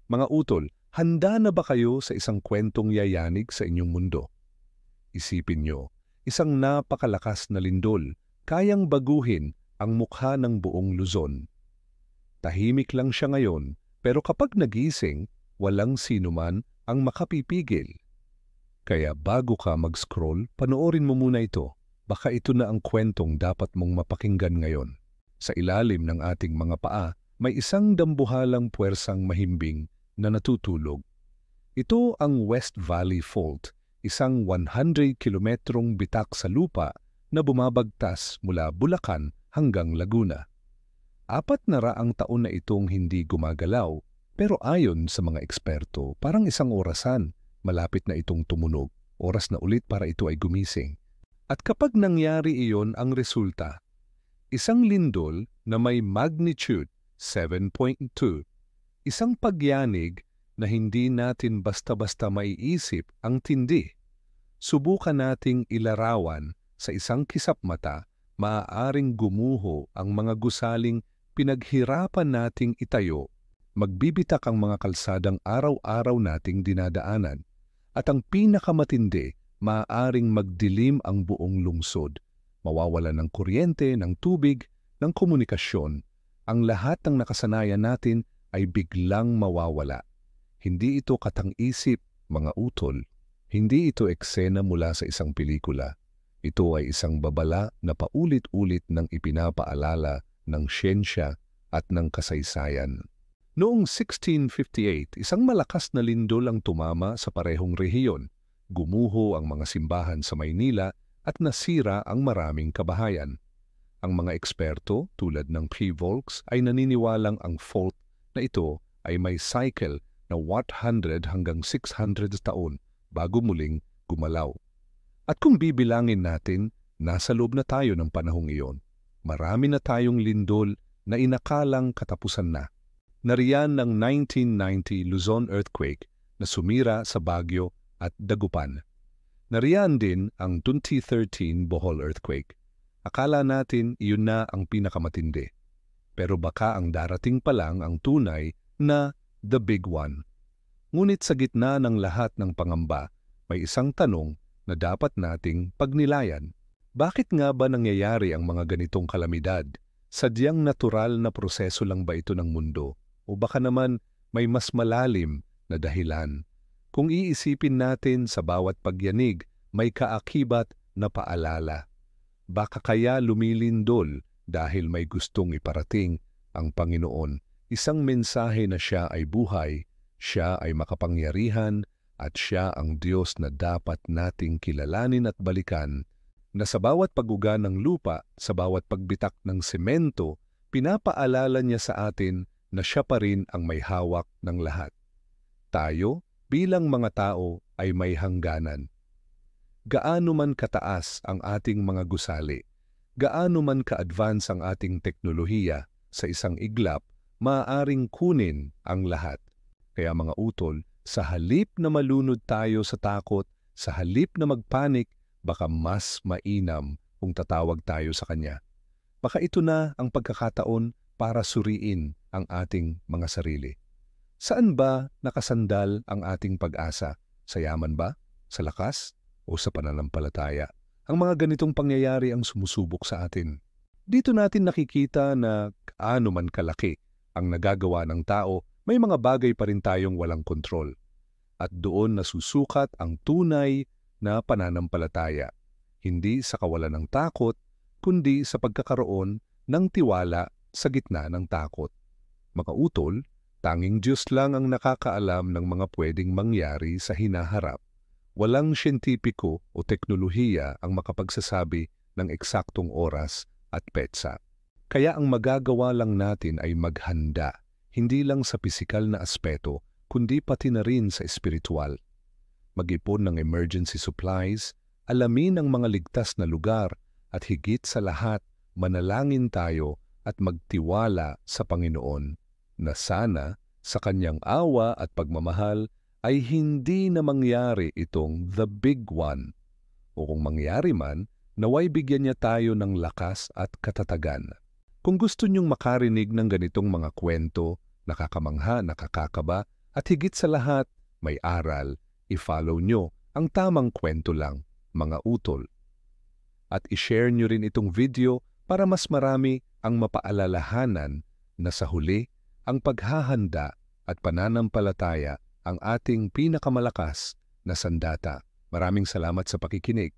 Mga utol, handa na ba kayo sa isang kwentong yayanig sa inyong mundo? Isipin nyo, isang napakalakas na lindol, kayang baguhin ang mukha ng buong Luzon. Tahimik lang siya ngayon, pero kapag nagising, walang sinuman ang makapipigil. Kaya bago ka mag-scroll, panoorin mo muna ito. Baka ito na ang kwentong dapat mong mapakinggan ngayon. Sa ilalim ng ating mga paa, may isang dambuhalang puwersang mahimbing na natutulog. Ito ang West Valley Fault, isang 100 kilometrong bitak sa lupa na bumabagtas mula Bulacan hanggang Laguna. 400 taon na itong hindi gumagalaw, pero ayon sa mga eksperto, parang isang orasan, malapit na itong tumunog, oras na ulit para ito ay gumising. At kapag nangyari iyon ang resulta, isang lindol na may magnitude 7.2, isang pagyanig na hindi natin basta-basta maiisip ang tindi. Subukan nating ilarawan sa isang kisap mata, maaaring gumuho ang mga gusaling pinaghirapan nating itayo, magbibitak ang mga kalsadang araw-araw nating dinadaanan, at ang pinakamatindi, maaaring magdilim ang buong lungsod, mawawalan ng kuryente, ng tubig, ng komunikasyon. Ang lahat ng nakasanayan natin ay biglang mawawala. Hindi ito katang-isip, mga utol. Hindi ito eksena mula sa isang pelikula. Ito ay isang babala na paulit-ulit ng ipinapaalala ng siyensya at ng kasaysayan. Noong 1658, isang malakas na lindol ang tumama sa parehong rehiyon. Gumuho ang mga simbahan sa Maynila at nasira ang maraming kabahayan. Ang mga eksperto tulad ng P. Volks ay naniniwalang ang fault na ito ay may cycle na 100 hanggang 600 taon bago muling gumalaw. At kung bibilangin natin, nasa loob na tayo ng panahong iyon. Marami na tayong lindol na inakalang katapusan na. Nariyan ng 1990 Luzon earthquake na sumira sa Baguio at Dagupan. Nariyan din ang 2013 Bohol earthquake. Akala natin iyon na ang pinakamatindi. Pero baka ang darating pa lang ang tunay na the big one. Ngunit sa gitna ng lahat ng pangamba, may isang tanong na dapat nating pagnilayan. Bakit nga ba nangyayari ang mga ganitong kalamidad? Sadyang natural na proseso lang ba ito ng mundo? O baka naman may mas malalim na dahilan? Kung iisipin natin sa bawat pagyanig, may kaakibat na paalala. Baka kaya lumilindol dahil may gustong iparating ang Panginoon. Isang mensahe na siya ay buhay, siya ay makapangyarihan, at siya ang Diyos na dapat nating kilalanin at balikan, na sa bawat pag-uga ng lupa, sa bawat pagbitak ng semento, pinapaalala niya sa atin na siya pa rin ang may hawak ng lahat. Tayo, bilang mga tao, ay may hangganan. Gaano man kataas ang ating mga gusali, gaano man ka-advance ang ating teknolohiya, sa isang iglap, maaaring kunin ang lahat. Kaya mga utol, sa halip na malunod tayo sa takot, sa halip na magpanik, baka mas mainam kung tatawag tayo sa Kanya. Baka ito na ang pagkakataon para suriin ang ating mga sarili. Saan ba nakasandal ang ating pag-asa? Sa yaman ba? Sa lakas? O sa pananampalataya? Ang mga ganitong pangyayari ang sumusubok sa atin. Dito natin nakikita na kaano man kalaki ang nagagawa ng tao, may mga bagay pa rin tayong walang kontrol. At doon nasusukat ang tunay na pananampalataya, hindi sa kawalan ng takot, kundi sa pagkakaroon ng tiwala sa gitna ng takot. Mga utol, tanging Diyos lang ang nakakaalam ng mga pwedeng mangyari sa hinaharap. Walang siyentipiko o teknolohiya ang makapagsasabi ng eksaktong oras at petsa. Kaya ang magagawa lang natin ay maghanda, hindi lang sa pisikal na aspeto, kundi pati na rin sa espiritual. Mag-ipon ng emergency supplies, alamin ang mga ligtas na lugar, at higit sa lahat, manalangin tayo at magtiwala sa Panginoon, na sana sa Kanyang awa at pagmamahal ay hindi na mangyari itong the big one. O kung mangyari man, naway bigyan niya tayo ng lakas at katatagan. Kung gusto niyong makarinig ng ganitong mga kwento, nakakamangha, nakakakaba, At higit sa lahat, may aral, i-follow nyo ang tamang kwento lang, mga utol. At i-share nyo rin itong video para mas marami ang mapaalalahanan na sa huli, ang paghahanda at pananampalataya ang ating pinakamalakas na sandata. Maraming salamat sa pakikinig.